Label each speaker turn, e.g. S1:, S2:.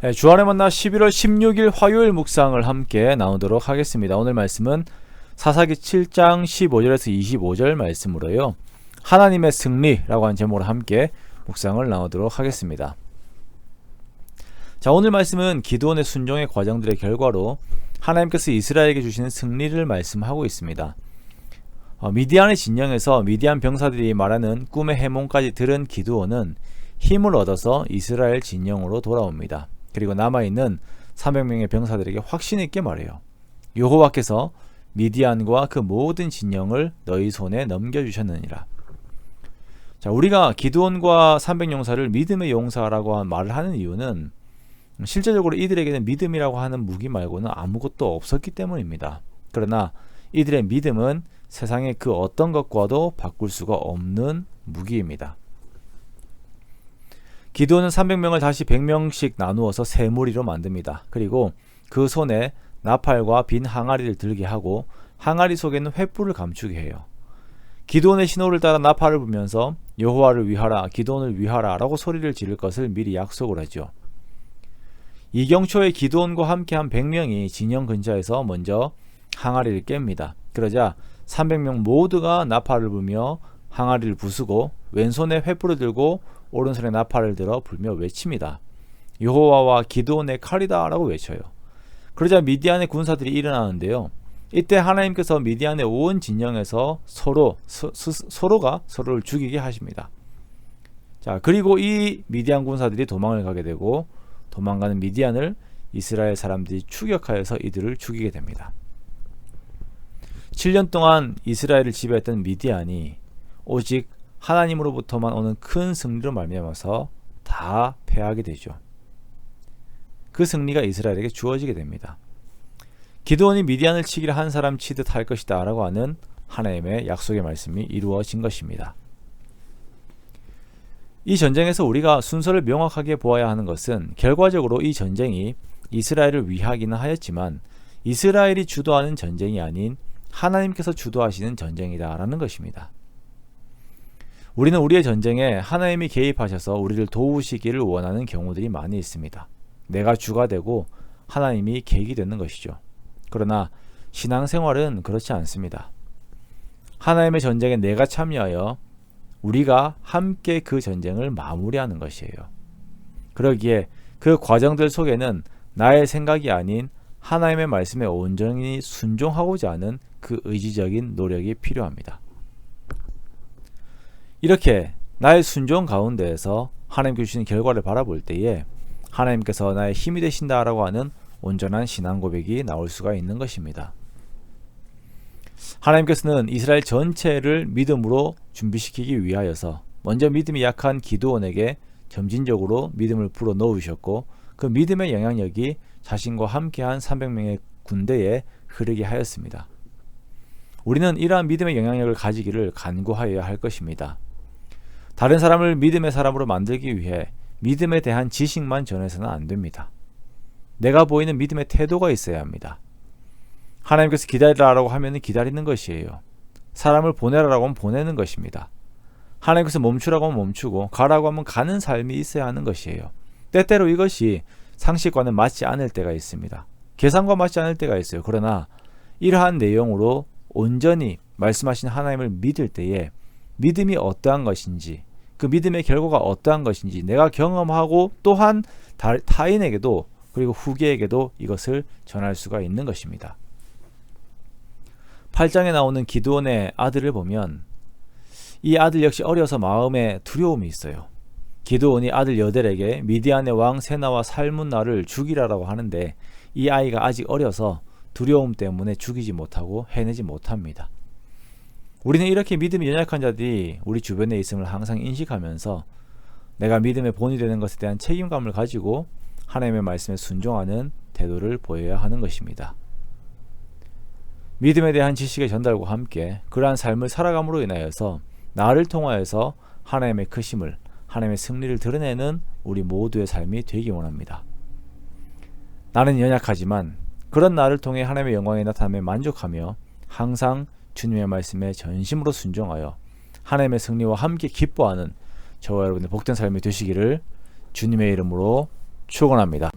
S1: 네, 주안의 만나 11월 16일 화요일 묵상을 함께 나누도록 하겠습니다. 오늘 말씀은 사사기 7장 15절에서 25절 말씀으로요. 하나님의 승리라고 하는 제목으로 함께 묵상을 나누도록 하겠습니다. 자, 오늘 말씀은 기드온의 순종의 과정들의 결과로 하나님께서 이스라엘에게 주시는 승리를 말씀하고 있습니다. 미디안의 진영에서 미디안 병사들이 말하는 꿈의 해몽까지 들은 기드온은 힘을 얻어서 이스라엘 진영으로 돌아옵니다. 그리고 남아있는 300명의 병사들에게 확신 있게 말해요. 여호와께서 미디안과 그 모든 진영을 너희 손에 넘겨주셨느니라. 자, 우리가 기드온과 300용사를 믿음의 용사라고 말을 하는 이유는 실제적으로 이들에게는 믿음이라고 하는 무기 말고는 아무것도 없었기 때문입니다. 그러나 이들의 믿음은 세상의 그 어떤 것과도 바꿀 수가 없는 무기입니다. 기드온은 300명을 다시 100명씩 나누어서 세 무리로 만듭니다. 그리고 그 손에 나팔과 빈 항아리를 들게 하고 항아리 속에는 횃불을 감추게 해요. 기드온의 신호를 따라 나팔을 불면서 여호와를 위하라, 기드온을 위하라 라고 소리를 지를 것을 미리 약속을 하죠. 이경초에 기드온과 함께한 100명이 진영 근처에서 먼저 항아리를 깹니다. 그러자 300명 모두가 나팔을 불며 항아리를 부수고 왼손에 횃불을 들고 오른손에 나팔을 들어 불며 외칩니다. 여호와와 기드온의 칼이다 라고 외쳐요. 그러자 미디안의 군사들이 일어나는데요. 이때 하나님께서 미디안의 온 진영에서 서로가 서로를 죽이게 하십니다. 자, 그리고 이 미디안 군사들이 도망을 가게 되고 도망가는 미디안을 이스라엘 사람들이 추격하여서 이들을 죽이게 됩니다. 7년 동안 이스라엘을 지배했던 미디안이 오직 하나님으로부터만 오는 큰 승리로 말미암아서 다 패하게 되죠. 그 승리가 이스라엘에게 주어지게 됩니다. 기드온이 미디안을 치기를 한 사람 치듯 할 것이다 라고 하는 하나님의 약속의 말씀이 이루어진 것입니다. 이 전쟁에서 우리가 순서를 명확하게 보아야 하는 것은 결과적으로 이 전쟁이 이스라엘을 위하기는 하였지만 이스라엘이 주도하는 전쟁이 아닌 하나님께서 주도하시는 전쟁이다 라는 것입니다. 우리는 우리의 전쟁에 하나님이 개입하셔서 우리를 도우시기를 원하는 경우들이 많이 있습니다. 내가 주가 되고 하나님이 객이 되는 것이죠. 그러나 신앙생활은 그렇지 않습니다. 하나님의 전쟁에 내가 참여하여 우리가 함께 그 전쟁을 마무리하는 것이에요. 그러기에 그 과정들 속에는 나의 생각이 아닌 하나님의 말씀에 온전히 순종하고자 하는 그 의지적인 노력이 필요합니다. 이렇게 나의 순종 가운데에서 하나님께 주시는 결과를 바라볼 때에 하나님께서 나의 힘이 되신다라고 하는 온전한 신앙 고백이 나올 수가 있는 것입니다. 하나님께서는 이스라엘 전체를 믿음으로 준비시키기 위하여서 먼저 믿음이 약한 기드온에게 점진적으로 믿음을 불어 넣으셨고 그 믿음의 영향력이 자신과 함께한 300명의 군대에 흐르게 하였습니다. 우리는 이러한 믿음의 영향력을 가지기를 간구하여야 할 것입니다. 다른 사람을 믿음의 사람으로 만들기 위해 믿음에 대한 지식만 전해서는 안 됩니다. 내가 보이는 믿음의 태도가 있어야 합니다. 하나님께서 기다리라고 하면 기다리는 것이에요. 사람을 보내라고 하면 보내는 것입니다. 하나님께서 멈추라고 하면 멈추고 가라고 하면 가는 삶이 있어야 하는 것이에요. 때때로 이것이 상식과는 맞지 않을 때가 있습니다. 계산과 맞지 않을 때가 있어요. 그러나 이러한 내용으로 온전히 말씀하신 하나님을 믿을 때에 믿음이 어떠한 것인지 그 믿음의 결과가 어떠한 것인지 내가 경험하고 또한 타인에게도 그리고 후계에게도 이것을 전할 수가 있는 것입니다. 8장에 나오는 기드온의 아들을 보면 이 아들 역시 어려서 마음에 두려움이 있어요. 기드온이 아들 여델에게 미디안의 왕 세나와 살문나를 죽이라고 하는데 이 아이가 아직 어려서 두려움 때문에 죽이지 못하고 해내지 못합니다. 우리는 이렇게 믿음이 연약한 자들이 우리 주변에 있음을 항상 인식하면서 내가 믿음의 본이 되는 것에 대한 책임감을 가지고 하나님의 말씀에 순종하는 태도를 보여야 하는 것입니다. 믿음에 대한 지식의 전달과 함께 그러한 삶을 살아감으로 인하여서 나를 통하여서 하나님의 크심을 하나님의 승리를 드러내는 우리 모두의 삶이 되기 원합니다. 나는 연약하지만 그런 나를 통해 하나님의 영광이 나타남에 만족하며 항상 주님의 말씀에 전심으로 순종하여 하나님의 승리와 함께 기뻐하는 저와 여러분의 복된 삶이 되시기를 주님의 이름으로 축원합니다.